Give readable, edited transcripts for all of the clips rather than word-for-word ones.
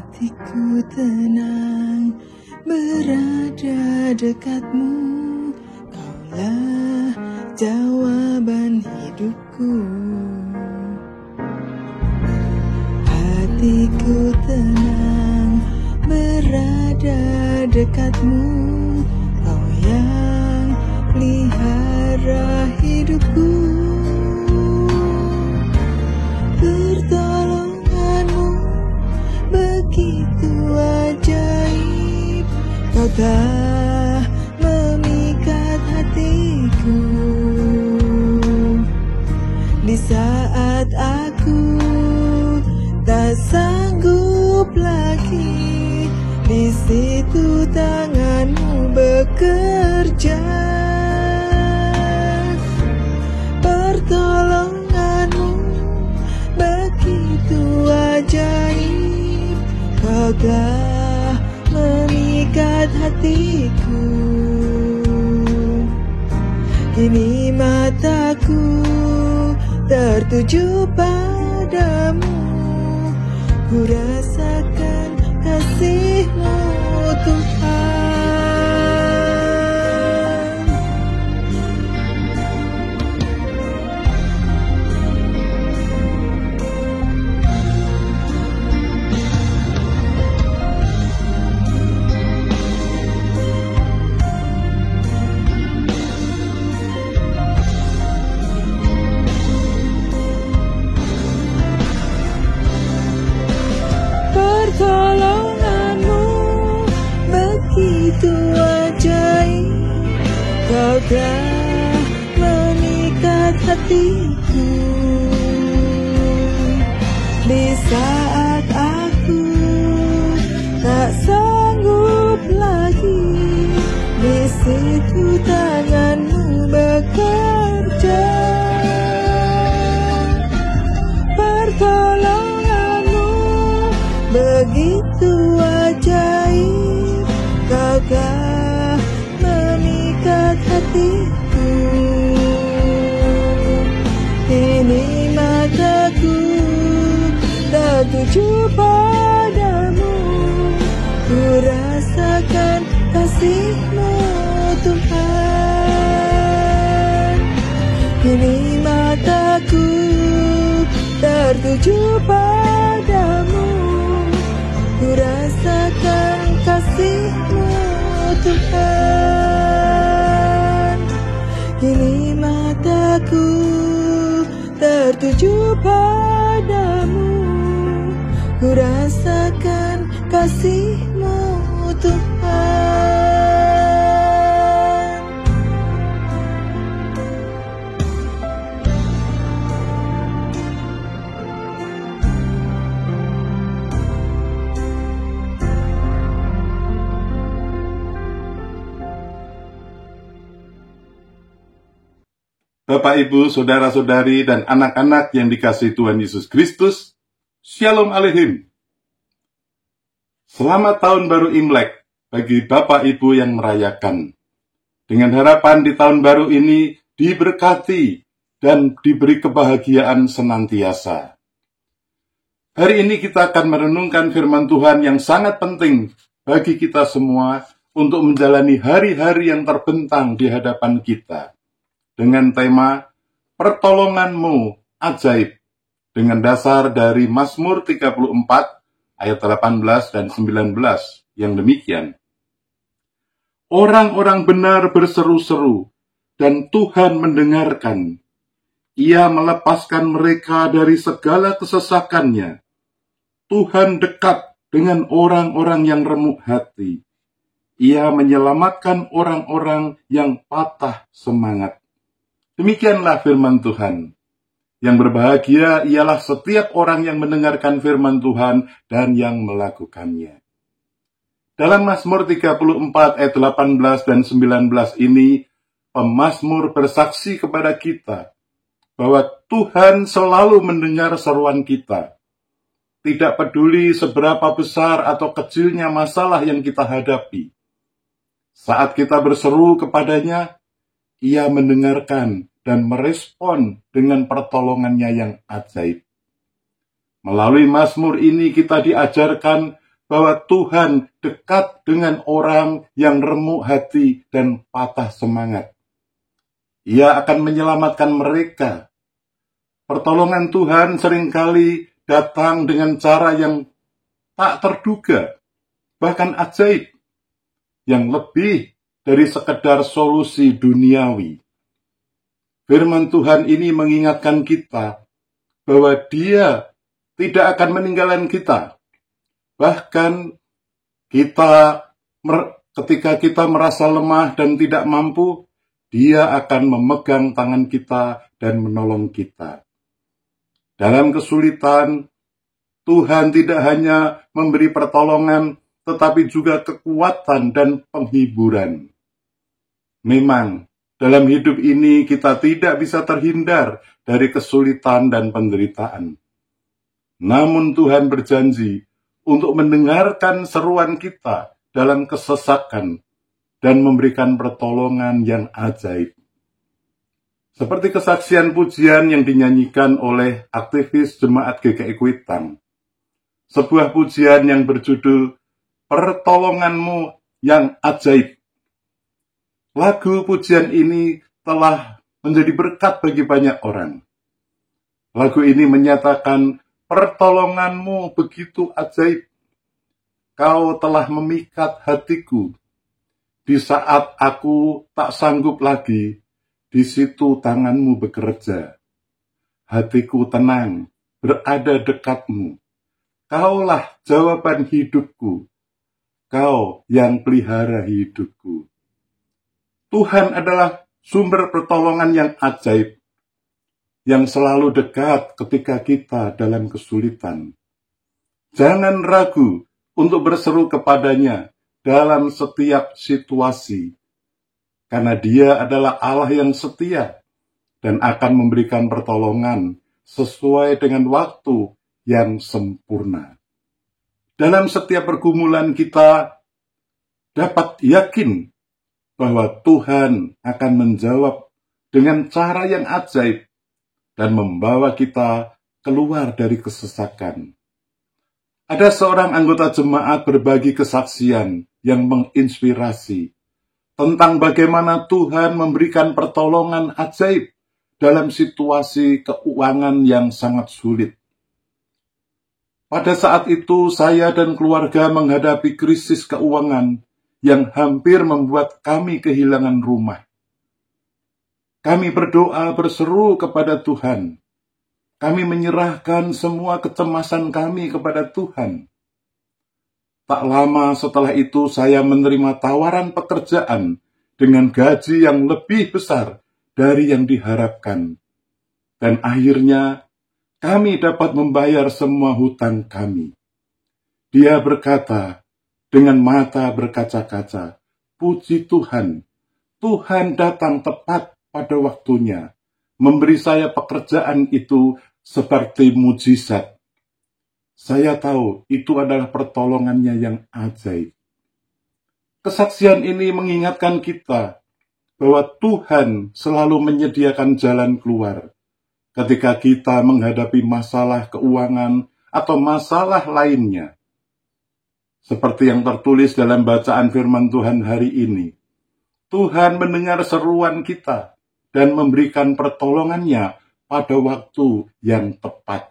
Hatiku tenang berada dekatmu, Kaulah jawaban hidupku. Hatiku tenang berada dekatmu, Kau yang pelihara hidupku. Pertolonganmu begitu ajaib, Kau telah memikat hatiku. Di saat aku tak sanggup lagi, di situ tanganmu bekerja. Pertolonganmu begitu ajaib, Kau telah memikat hatiku. Kini mataku tertuju padamu, ku rasakan kasih-Mu Tuhan. Pertolonganmu begitu ajaib, Kau telah memikat hatiku. Di saat aku tak sanggup lagi, di situ tanganmu bekerja. Pertolonganmu begitu ajaib, Kau telah memikat hatiku. Kini mataku tertuju padamu, ku rasakan kasih-Mu Tuhan. Kini mataku tertuju padamu, ku rasakan kasih-Mu Tuhan. Kini mataku tertuju padamu, ku rasakan kasih-Mu Tuhan. Bapak, Ibu, Saudara-saudari, dan anak-anak yang dikasihi Tuhan Yesus Kristus, Shalom Aleichem. Selamat Tahun Baru Imlek bagi Bapak Ibu yang merayakan. Dengan harapan di tahun baru ini diberkati dan diberi kebahagiaan senantiasa. Hari ini kita akan merenungkan firman Tuhan yang sangat penting bagi kita semua untuk menjalani hari-hari yang terbentang di hadapan kita. Dengan tema Pertolongan-Mu Ajaib, dengan dasar dari Mazmur 34 ayat 18 dan 19 yang demikian. Orang-orang benar berseru-seru dan Tuhan mendengarkan. Ia melepaskan mereka dari segala kesesakannya. Tuhan dekat dengan orang-orang yang remuk hati. Ia menyelamatkan orang-orang yang patah semangat. Demikianlah firman Tuhan. Yang berbahagia ialah setiap orang yang mendengarkan firman Tuhan dan yang melakukannya. Dalam Mazmur 34 ayat 18 dan 19 ini, pemazmur bersaksi kepada kita bahwa Tuhan selalu mendengar seruan kita. Tidak peduli seberapa besar atau kecilnya masalah yang kita hadapi. Saat kita berseru kepadanya, Ia mendengarkan dan merespon dengan pertolongannya yang ajaib. Melalui mazmur ini kita diajarkan bahwa Tuhan dekat dengan orang yang remuk hati dan patah semangat. Ia akan menyelamatkan mereka. Pertolongan Tuhan seringkali datang dengan cara yang tak terduga, bahkan ajaib, yang lebih dari sekedar solusi duniawi. Firman Tuhan ini mengingatkan kita bahwa Dia tidak akan meninggalkan kita. Bahkan ketika kita merasa lemah dan tidak mampu, Dia akan memegang tangan kita dan menolong kita. Dalam kesulitan, Tuhan tidak hanya memberi pertolongan, tetapi juga kekuatan dan penghiburan. Memang, dalam hidup ini kita tidak bisa terhindar dari kesulitan dan penderitaan. Namun Tuhan berjanji untuk mendengarkan seruan kita dalam kesesakan dan memberikan pertolongan yang ajaib. Seperti kesaksian pujian yang dinyanyikan oleh aktivis Jemaat GKI Kuitang. Sebuah pujian yang berjudul Pertolonganmu yang Ajaib. Lagu pujian ini telah menjadi berkat bagi banyak orang. Lagu ini menyatakan, pertolonganmu begitu ajaib. Kau telah memikat hatiku. Di saat aku tak sanggup lagi, di situ tanganmu bekerja. Hatiku tenang, berada dekatmu. Kaulah jawaban hidupku. Kau yang pelihara hidupku. Tuhan adalah sumber pertolongan yang ajaib, yang selalu dekat ketika kita dalam kesulitan. Jangan ragu untuk berseru kepadanya dalam setiap situasi, karena Dia adalah Allah yang setia dan akan memberikan pertolongan sesuai dengan waktu yang sempurna. Dalam setiap pergumulan kita dapat yakin bahwa Tuhan akan menjawab dengan cara yang ajaib dan membawa kita keluar dari kesesakan. Ada seorang anggota jemaat berbagi kesaksian yang menginspirasi tentang bagaimana Tuhan memberikan pertolongan ajaib dalam situasi keuangan yang sangat sulit. Pada saat itu, saya dan keluarga menghadapi krisis keuangan yang hampir membuat kami kehilangan rumah. Kami berdoa berseru kepada Tuhan. Kami menyerahkan semua kecemasan kami kepada Tuhan. Tak lama setelah itu saya menerima tawaran pekerjaan dengan gaji yang lebih besar dari yang diharapkan. Dan akhirnya kami dapat membayar semua hutang kami. Dia berkata dengan mata berkaca-kaca, puji Tuhan, Tuhan datang tepat pada waktunya, memberi saya pekerjaan itu seperti mujizat. Saya tahu itu adalah pertolongannya yang ajaib. Kesaksian ini mengingatkan kita bahwa Tuhan selalu menyediakan jalan keluar ketika kita menghadapi masalah keuangan atau masalah lainnya. Seperti yang tertulis dalam bacaan firman Tuhan hari ini, Tuhan mendengar seruan kita dan memberikan pertolongannya pada waktu yang tepat.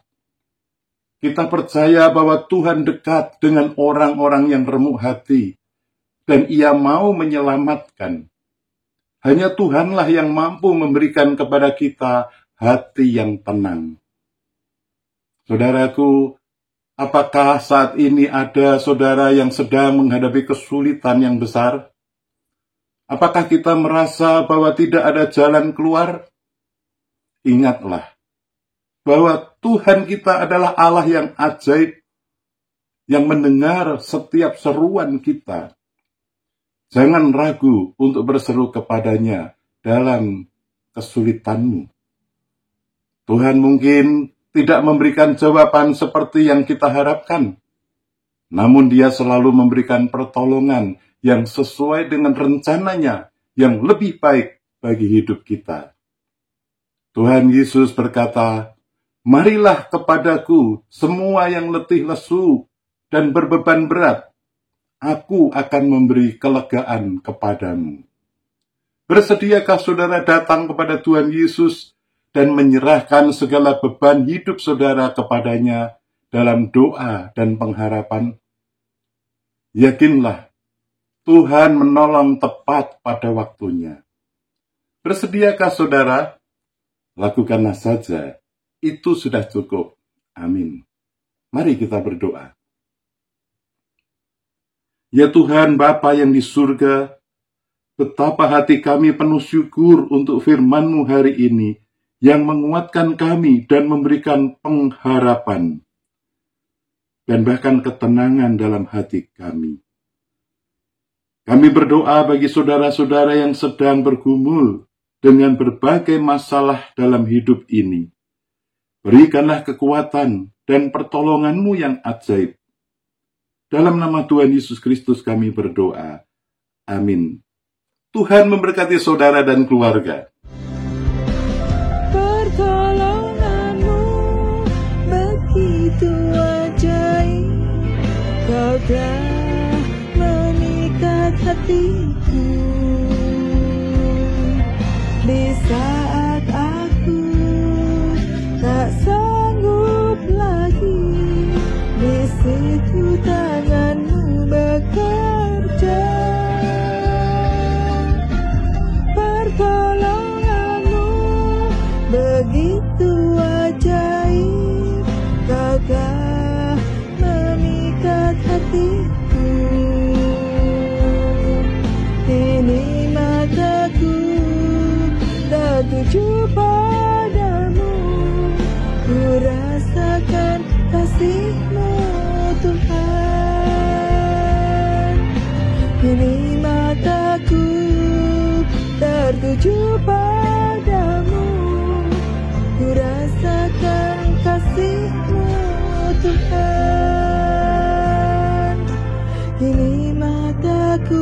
Kita percaya bahwa Tuhan dekat dengan orang-orang yang remuk hati, dan Ia mau menyelamatkan. Hanya Tuhanlah yang mampu memberikan kepada kita hati yang tenang. Saudaraku, apakah saat ini ada saudara yang sedang menghadapi kesulitan yang besar? Apakah kita merasa bahwa tidak ada jalan keluar? Ingatlah bahwa Tuhan kita adalah Allah yang ajaib, yang mendengar setiap seruan kita. Jangan ragu untuk berseru kepadanya dalam kesulitanmu. Tuhan mungkin tidak memberikan jawaban seperti yang kita harapkan, namun Dia selalu memberikan pertolongan yang sesuai dengan rencananya yang lebih baik bagi hidup kita. Tuhan Yesus berkata, "Marilah kepadaku semua yang letih lesu dan berbeban berat, Aku akan memberi kelegaan kepadamu." Bersediakah saudara datang kepada Tuhan Yesus dan menyerahkan segala beban hidup saudara kepadanya dalam doa dan pengharapan? Yakinlah, Tuhan menolong tepat pada waktunya. Bersediakah saudara? Lakukanlah saja, itu sudah cukup. Amin. Mari kita berdoa. Ya Tuhan Bapa yang di surga, betapa hati kami penuh syukur untuk firman-Mu hari ini, yang menguatkan kami dan memberikan pengharapan, dan bahkan ketenangan dalam hati kami. Kami berdoa bagi saudara-saudara yang sedang bergumul dengan berbagai masalah dalam hidup ini. Berikanlah kekuatan dan pertolongan-Mu yang ajaib. Dalam nama Tuhan Yesus Kristus kami berdoa. Amin. Tuhan memberkati saudara dan keluarga. Pertolongan-Mu begitu ajaib, Kau telah mengikat hatiku. Di saat aku tak sanggup lagi, di situ tangan-Mu bekerja. Pertolongan-Mu begitu ajaib, Kau telah mengikat hatiku. Kini mataku tertuju padamu, ku rasakan kasih-Mu Tuhan. Kini mataku tertuju padamu, ku rasakan kasih-Mu Tuhan. Kini mataku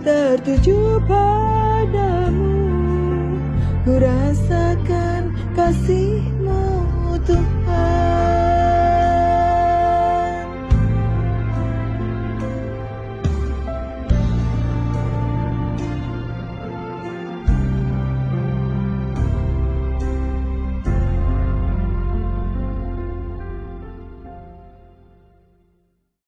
tertuju padamu, ku rasakan kasih